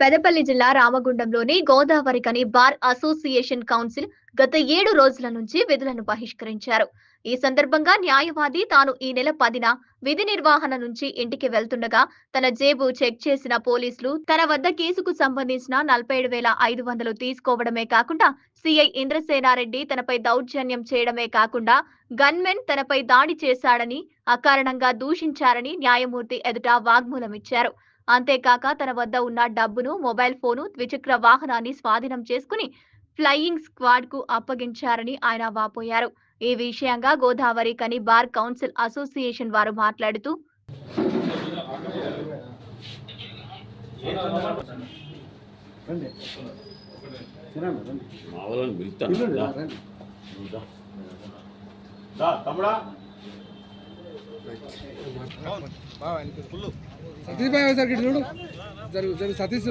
పెదపల్లి జిల్లా రామగుండంలోని Godavarikhani bar association council గత 7 రోజుల నుంచి విధులను బహిష్కరించారు. ఈ సందర్భంగా న్యాయవాది తాను ఈ నెల 10న విధి నిర్వహణ నుంచి ఇంటికి వెళ్తుండగా తన జేబు చెక్ చేసిన పోలీసులు తన వద్ద కేసుకు సంబంధించిన 47,500 తీసుకోవడమే కాకుండా సిఐ ఇంద్రసేనారెడ్డి తనపై దౌర్జన్యం చేయడమే కాకుండా గన్మెన్ తనపై దాడి చేశాడని, అకారణంగా దూషించారని న్యాయమూర్తి ఎదుట వాగ్మూలం ఇచ్చారు. అంతేకాక తన వద్ద ఉన్న డబ్బును, మొబైల్ ఫోను, ద్విచక్ర వాహనాన్ని స్వాధీనం చేసుకుని ఫ్లయింగ్ స్క్వాడ్ కు అప్పగించారని ఆయన వాపోయారు. ఈ విషయంగా గోదావరి కని బార్ కౌన్సిల్ అసోసియేషన్ వారు మాట్లాడుతూ సతీష్ భాయ్ సార్ ఇటు చూడు జరు సతీష్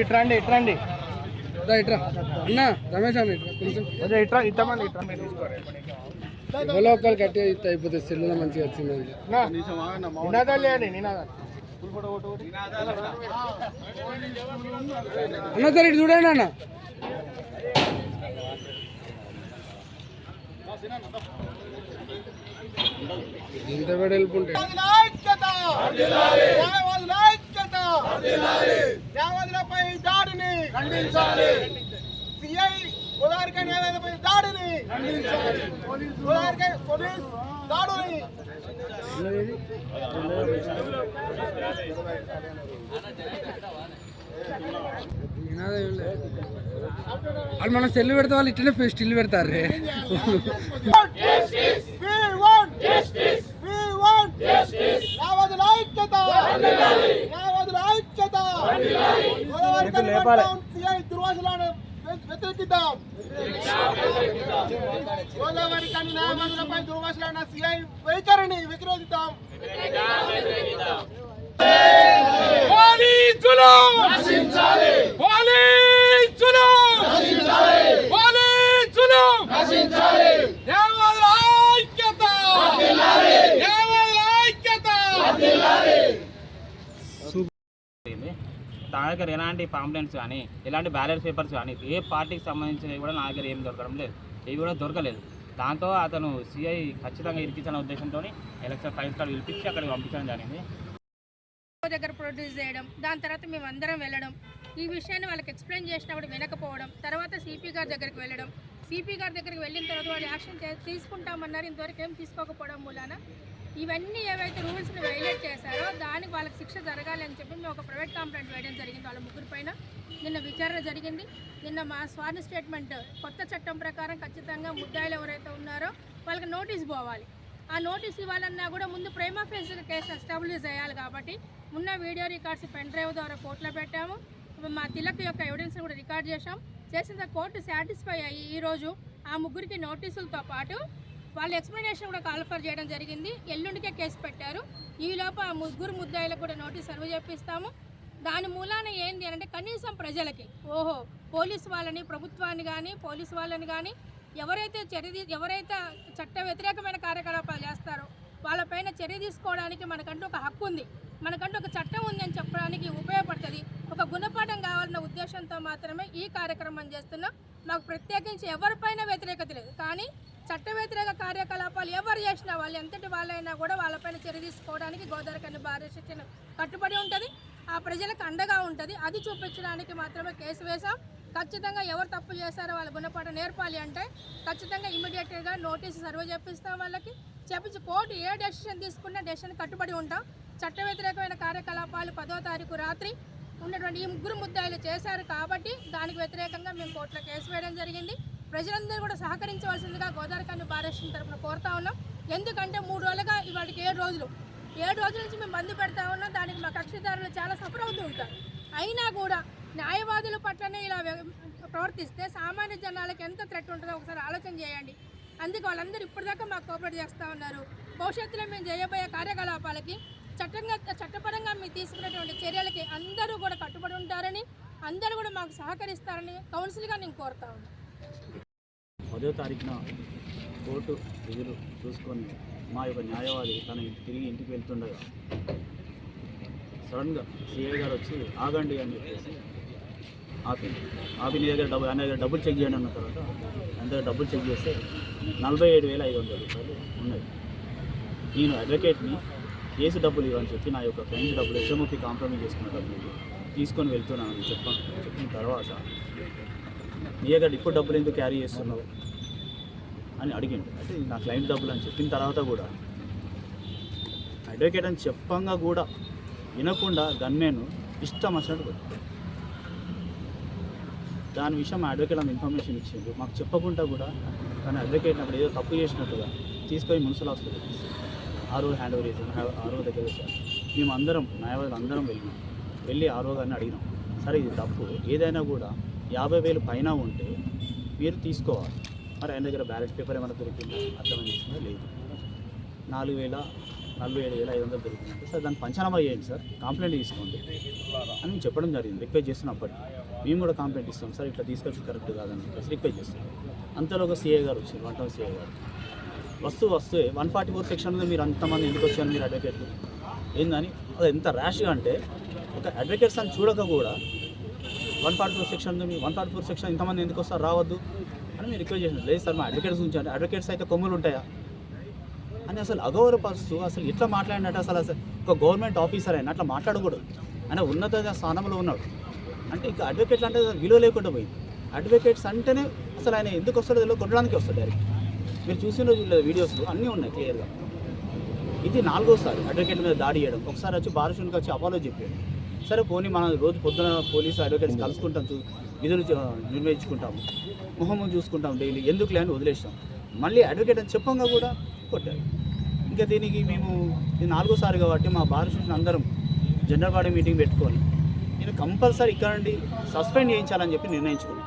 ఇట్రండి ఇట్రా అన్న రమేష్ అన్న ఇట్రా ఎవరో ఒకరు కట్టి ఇస్తే అయిపోతుంది సెల్లులో మంచిగా వచ్చిందండి అన్న సార్ ఇటు చూడండి అన్న ఇంత వెడల్పుంటే వాళ్ళు మనం సెల్లు పెడతా వాళ్ళు ఇట్లనే స్టిల్ పెడతారు రే గోదావరి కని న్యాయవాదులపై దుర్వాసులైన సిఐ వైఖరిని వ్యతిరేకిద్దాం. నా దగ్గర ఎలాంటి పాంప్లెంట్స్ కానీ ఎలాంటి బ్యాలెట్ పేపర్స్ కానీ ఏ పార్టీకి సంబంధించినవి కూడా నా దగ్గర ఏం దొరకడం లేదు, ఇవి కూడా దొరకలేదు. దాంతో అతను సిఐ ఖచ్చితంగా ఇరికించిన ఉద్దేశంతో ఎలక్షన్ ఫైల్స్ కార్డు పిలిపించి అక్కడికి పంపించడం జరిగింది. దగ్గర ప్రొడ్యూస్ చేయడం, దాని తర్వాత మేము అందరం వెళ్ళడం, ఈ విషయాన్ని వాళ్ళకి ఎక్స్ప్లెయిన్ చేసినప్పుడు వినకపోవడం, తర్వాత సిపి గారి దగ్గరికి వెళ్ళడం, సిపి గారి దగ్గరికి వెళ్ళిన తర్వాత వాళ్ళు యాక్షన్ తీసుకుంటామన్నారు, ఇంతవరకు ఏం తీసుకోకపోవడం మూలాన ఇవన్నీ ఏవైతే రూల్స్ని వైలేట్ చేశారో దానికి వాళ్ళకి శిక్ష జరగాలి అని చెప్పి మేము ఒక ప్రైవేట్ కంప్లైంట్ వేయడం జరిగింది. వాళ్ళ ముగ్గురు పైన నిన్న విచారణ జరిగింది. నిన్న మా స్వార్థ స్టేట్మెంట్ కొత్త చట్టం ప్రకారం ఖచ్చితంగా ముద్దాయిలు ఎవరైతే ఉన్నారో వాళ్ళకి నోటీస్ పోవాలి. ఆ నోటీస్ ఇవ్వాలన్నా కూడా ముందు ప్రైమా ఫేస్ కేసు ఎస్టాబ్లిష్ చేయాలి. కాబట్టి ఉన్న వీడియో రికార్డ్స్ పెన్ డ్రైవ్ ద్వారా కోర్టులో పెట్టాము. మా తిలక్ యొక్క ఎవిడెన్స్ కూడా రికార్డ్ చేసిన కోర్టు సాటిస్ఫై అయ్యి ఈరోజు ఆ ముగ్గురికి నోటీసులతో పాటు వాళ్ళ ఎక్స్ప్లెనేషన్ కూడా కాల్ఫర్ చేయడం జరిగింది. ఎల్లుండికే కేసు పెట్టారు. ఈలోపు ఆ ముగ్గురు ముద్దాయిలకు కూడా నోటీస్ సర్వ్ చేపిస్తాము. దాని మూలాన ఏంది అంటే కనీసం ప్రజలకి పోలీసు వాళ్ళని, ప్రభుత్వాన్ని కానీ పోలీసు వాళ్ళని కానీ ఎవరైతే చట్ట వ్యతిరేకమైన కార్యకలాపాలు చేస్తారో వాళ్ళపైన చర్య తీసుకోవడానికి మనకంటూ ఒక హక్కు ఉంది, మనకంటూ ఒక చట్టం ఉంది అని చెప్పడానికి ఉపయోగపడుతుంది. ఒక గుణపాఠం కావాలన్న ఉద్దేశంతో మాత్రమే ఈ కార్యక్రమం చేస్తున్నాం. మాకు ప్రత్యేకించి ఎవరిపైన వ్యతిరేకత లేదు, కానీ చట్ట వ్యతిరేక కార్యకలాపాలు ఎవరు చేసినా వాళ్ళు ఎంతటి వాళ్ళైనా కూడా వాళ్ళపైన చర్య తీసుకోవడానికి గోదావరి కని బార్ అసోసియేషన్ కట్టుబడి ఉంటుంది. ఆ ప్రజలకు అండగా ఉంటుంది. అది చూపించడానికి మాత్రమే కేసు వేశాం. ఖచ్చితంగా ఎవరు తప్పు చేశారో వాళ్ళ గుణపాఠం నేర్పాలి అంటే ఖచ్చితంగా ఇమీడియట్గా నోటీసు సర్వ్ చేపిస్తాం. వాళ్ళకి చెప్పించి కోర్టు ఏ డెసిషన్ తీసుకున్నా డెసిషన్ కట్టుబడి ఉంటాం. చట్ట వ్యతిరేకమైన కార్యకలాపాలు 10వ తారీఖు రాత్రి ఉన్నటువంటి ఈ ముగ్గురు ముద్దాయిలు చేశారు కాబట్టి దానికి వ్యతిరేకంగా మేము కోర్టులో కేసు వేయడం జరిగింది. ప్రజలందరూ కూడా సహకరించవలసిందిగా గోదావరి కని బార్ అసోసియేషన్ తరఫున కోరుతా ఉన్నాం. ఎందుకంటే 3 రోజులుగా ఇవాటికి 7 రోజుల నుంచి మేము బంద్ పెడతా ఉన్నాం. దానికి మా కక్షిదారులు చాలా సఫర్ అవుతూ ఉంటారు. అయినా కూడా న్యాయవాదుల పట్లనే ఇలా ప్రవర్తిస్తే సామాన్య జనాలకు ఎంత థ్రెట్ ఉంటుందో ఒకసారి ఆలోచన చేయండి. అందుకే వాళ్ళందరూ ఇప్పటిదాకా మాకు కోఆపరేట్ చేస్తూ ఉన్నారు. భవిష్యత్తులో మేము చేయబోయే కార్యకలాపాలకి చట్టపరంగా మేము తీసుకునేటువంటి చర్యలకి అందరూ కూడా కట్టుబడి ఉంటారని, అందరూ కూడా మాకు సహకరిస్తారని కౌన్సిల్గా నేను కోరుతా ఉన్నాను. 10వ తారీఖున కోర్టు విధులు చూసుకొని మా యొక్క న్యాయవాది తను తిరిగి ఇంటికి వెళ్తుండగా సడన్గా సిఐ గారు వచ్చి ఆగండి అని చెప్పేసి ఆపి నీ దగ్గర ఆయన దగ్గర డబ్బులు చెక్ చేయండి అన్న తర్వాత ఆయన దగ్గర డబ్బులు చెక్ చేస్తే 47,500 రూపాయలు ఉన్నాయి. నేను అడ్వకేట్ని కేసు డబ్బులు ఇవ్వని చెప్పి నా యొక్క ఫ్రెండ్స్ డబ్బులు HMOP కాంప్రమైజ్ చేసుకున్న డబ్బులు తీసుకొని వెళ్తున్నాను చెప్పిన తర్వాత నీ దగ్గర ఇప్పుడు డబ్బులు ఎందుకు క్యారీ చేస్తున్నావు అని అడిగిండు. అంటే నా క్లయింట్ డబ్బులు అని చెప్పిన తర్వాత కూడా అడ్వకేట్ అని చెప్పంగా కూడా వినకుండా గన్మెన్ ఇష్టం వచ్చినట్టు కొట్టాడు. దాని విషయం మా అడ్వకేట్ అంత ఇన్ఫర్మేషన్ ఇచ్చిండు. మాకు చెప్పకుండా కూడా కానీ అడ్వకేట్ అప్పుడు ఏదో తప్పు చేసినట్టుగా తీసుకొని municipal hospital RO hand over చేసాను. ఆర్ఓ దగ్గర వచ్చాను. మేము అందరం న్యాయవాదులు అందరం వెళ్ళి ఆర్ఓ గారిని అడిగినాం, సరే ఇది తప్పు, ఏదైనా కూడా 50,000 పైన ఉంటే మీరు తీసుకోవాలి. మరి ఆయన దగ్గర బ్యాలెట్ పేపర్ ఏమైనా దొరికిందా అర్థమని చేసిందా? లేదు. 47,500 దొరికిందంటే సార్ దాన్ని పంచనామా చేయండి సార్, కంప్లైంట్ తీసుకోండి అని మేము చెప్పడం జరిగింది. రిక్వెస్ట్ చేస్తున్నప్పటికీ మేము కూడా కంప్లైంట్ ఇస్తాం సార్, ఇట్లా తీసుకొచ్చి కరెక్ట్ కాదని చెప్పేసి రిక్వెస్ట్ చేస్తాం. అంతలో ఒక సిఐ గారు వచ్చారు, 1 టౌన్ సిఐ గారు వస్తే 144 సెక్షన్లో మీరు అంతమంది ఎందుకు వచ్చారు మీరు అడ్వకేట్లు ఏందని. అది ఎంత ర్యాష్గా అంటే ఒక అడ్వకేట్స్ అని చూడక కూడా 144 సెక్షన్ 144 సెక్షన్ ఇంతమంది ఎందుకు వస్తారు రావద్దు అని మీరు రిక్వెస్ట్ చేసినారు. లేదు సార్ మా అడ్వకేట్స్ నుంచి అంటే అడ్వకేట్స్ అయితే కొమ్ములు ఉంటాయా అని అసలు అగౌరవపరుస్తూ అసలు ఎట్లా మాట్లాడినట్టు అసలు ఒక గవర్నమెంట్ ఆఫీసర్ అయినా అట్లా మాట్లాడకూడదు. ఆయన ఉన్నత స్థానంలో ఉన్నాడు అంటే ఇక అడ్వకేట్లు అంటే విలువ లేకుండా పోయింది. అడ్వకేట్స్ అంటేనే అసలు ఆయన ఎందుకు వస్తాడో తెలియదు, కొట్టడానికి వస్తాడు డైరెక్ట్. మీరు చూసిన వీడియోస్లో అన్నీ ఉన్నాయి క్లియర్గా. ఇది 4వసారి అడ్వకేట్ మీద దాడి చేయడం. ఒకసారి వచ్చి బారుషునికి వచ్చి అపాలో చెప్పాడు. సరే పోనీ మనం రోజు పొద్దున పోలీసు అడ్వకేట్స్ కలుసుకుంటాం, విధులు నిర్వహించుకుంటాము, మొహమ్మం చూసుకుంటాం డైలీ, ఎందుకు లేని వదిలేసాం. మళ్ళీ అడ్వకేట్ అని చెప్పంగా కూడా కొట్టారు. ఇంకా దీనికి మేము ఇది 4వసారి కాబట్టి మా బారుషుని అందరం జనరల్ బాడీ మీటింగ్ పెట్టుకొని నేను కంపల్సరీ ఇక్కడ నుండి సస్పెండ్ చేయించాలని చెప్పి నిర్ణయించుకున్నాం.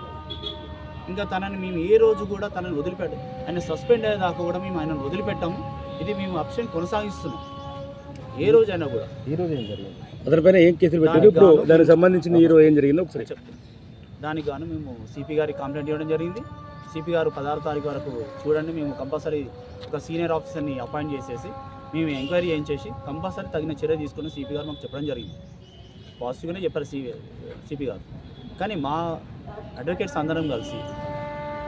ఇంకా తనని మేము ఏ రోజు కూడా తనని వదిలిపెట్టాం. ఆయన సస్పెండ్ అయ్యేదాకా కూడా మేము ఆయనను వదిలిపెట్టాము. ఇది మేము అప్షన్ కొనసాగిస్తున్నాం ఏ రోజు అయినా కూడా. ఈరోజు ఏం జరిగింది అతనిపైన ఏం కేసులు పెట్టారు, ఇప్పుడు దానికి సంబంధించిన ఈరోజు ఏం జరిగిందో ఒకసారి చెప్తాం. దానికి గాను మేము సిపి గారికి కంప్లైంట్ ఇవ్వడం జరిగింది. సిపి గారు 16వ తారీఖు వరకు చూడండి, మేము కంపల్సరీ ఒక సీనియర్ ఆఫీసర్ని అపాయింట్ చేసేసి మేము ఎంక్వైరీ చేయించేసి కంపల్సరీ తగిన చర్య తీసుకుని సిపి గారు మాకు చెప్పడం జరిగింది. పాజిటివ్గానే చెప్పారు సిపి గారు. కానీ మా అడ్వకేట్స్ అందరం కలిసి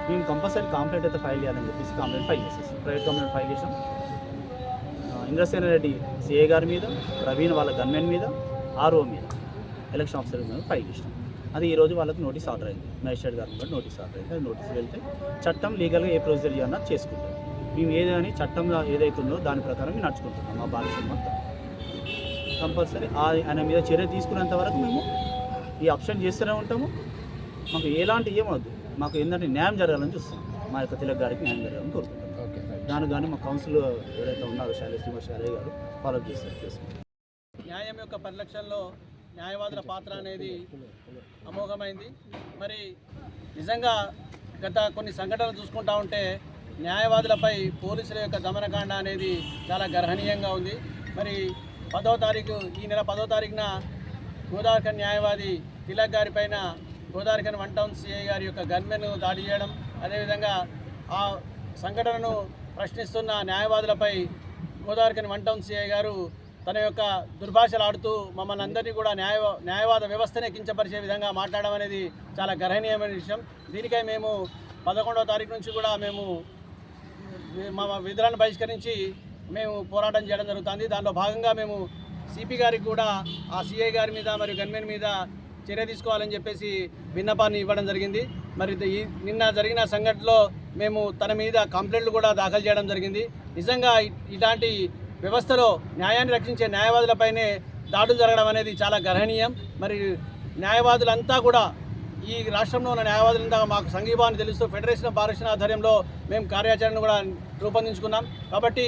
మేము కంపల్సరీ కంప్లైంట్ అయితే ఫైల్ చేయాలని చెప్పేసి కంప్లైంట్ ఫైల్ చేసేసి ప్రైవేట్ కంప్లైంట్ ఫైల్ చేసాం. ఇంద్రసేన రెడ్డి సిఏ గారి మీద, ప్రవీణ్ వాళ్ళ గన్మెన్ మీద, ఆర్ఓ మీద, ఎలక్షన్ ఆఫీసర్ మీద ఫైల్ చేసినాం. అది ఈరోజు వాళ్ళకి నోటీస్ ఆర్డర్ అయింది. మ్యాజిస్ట్రేట్ గారు కూడా నోటీస్ ఆర్డర్ అయింది. అది నోటీస్ వెళ్తే చట్టం లీగల్గా ఏ ప్రొసీజర్ చేయాలన్నా చేసుకుంటాం. మేము ఏదని చట్టంలో ఏదైతుందో దాని ప్రకారం మేము నడుచుకుంటున్నాం. మా బాధ్యత మొత్తం కంపల్సరీ ఆయన మీద చర్య తీసుకునేంత వరకు మేము ఈ ఆప్షన్ చేస్తూనే ఉంటాము. మాకు ఎలాంటి ఏమవుద్దు, మాకు ఏంటంటే న్యాయం జరగాలని చూస్తాం. మా యొక్క తిలక్ గారికి న్యాయం జరగాలని కోరుకుంటాం. దానికి కానీ మా కౌన్సిల్ ఎవరైతే ఉన్నారో శ్రీమతి గారు ఫాలో చేస్తారు. న్యాయం యొక్క పరిరక్షణలో న్యాయవాదుల పాత్ర అనేది అమోఘమైంది. మరి నిజంగా గత కొన్ని సంఘటనలు చూసుకుంటా ఉంటే న్యాయవాదులపై పోలీసుల యొక్క దమనకాండ అనేది చాలా గర్హనీయంగా ఉంది. మరి 10వ తారీఖు ఈ నెల 10వ తారీఖున గోదావరిఖని న్యాయవాది తిలక్ గారి పైన గోదావరిఖని 1 టౌన్ సిఐ గారి యొక్క గన్మెన్ దాడి చేయడం, అదేవిధంగా ఆ సంఘటనను ప్రశ్నిస్తున్న న్యాయవాదులపై గోదావరిఖని 1 టౌన్ సిఐ గారు తన యొక్క దుర్భాషలాడుతూ మమ్మల్ని అందరినీ కూడా న్యాయవాద వ్యవస్థనే కించపరిచే విధంగా మాట్లాడడం అనేది చాలా గర్హనీయమైన విషయం. దీనికై మేము 11వ తారీఖు నుంచి కూడా మేము మా విధులను బహిష్కరించి మేము పోరాటం చేయడం జరుగుతుంది. దాంట్లో భాగంగా మేము సిపి గారికి కూడా ఆ సిఐ గారి మీద మరియు గన్మెన్ మీద చర్య తీసుకోవాలని చెప్పేసి విన్నపాన్ని ఇవ్వడం జరిగింది. మరి నిన్న జరిగిన సంఘటనలో మేము తన మీద కంప్లైంట్లు కూడా దాఖలు చేయడం జరిగింది. నిజంగా ఇలాంటి వ్యవస్థలో న్యాయాన్ని రక్షించే న్యాయవాదులపైనే దాడులు జరగడం అనేది చాలా గర్హనీయం. మరి న్యాయవాదులంతా కూడా ఈ రాష్ట్రంలో ఉన్న న్యాయవాదులంతా మాకు సంఘీభావాన్ని తెలుస్తూ ఫెడరేషన్ ఆఫ్ బార్ ఆధ్వర్యంలో మేము కార్యాచరణను కూడా రూపొందించుకున్నాం. కాబట్టి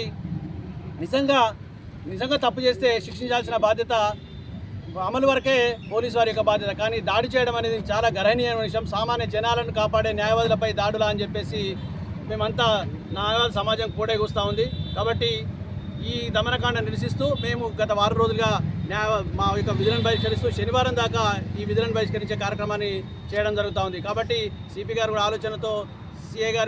నిజంగా తప్పు చేస్తే శిక్షించాల్సిన బాధ్యత అమలు వరకే పోలీసు వారి యొక్క బాధ్యత. కానీ దాడి చేయడం అనేది చాలా గర్హనీయమైన విషయం. సామాన్య జనాలను కాపాడే న్యాయవాదులపై దాడులా అని చెప్పేసి మేమంతా న్యాయవాద సమాజం కూడా కూస్తూ ఉంది. కాబట్టి ఈ దమనకాండ నిరసిస్తూ మేము గత 6 రోజులుగా మా యొక్క విధులను బహిష్కరిస్తూ శనివారం దాకా ఈ విధులను బహిష్కరించే కార్యక్రమాన్ని చేయడం జరుగుతూ ఉంది. కాబట్టి సిపి గారు కూడా ఆలోచనతో సిఐ గారు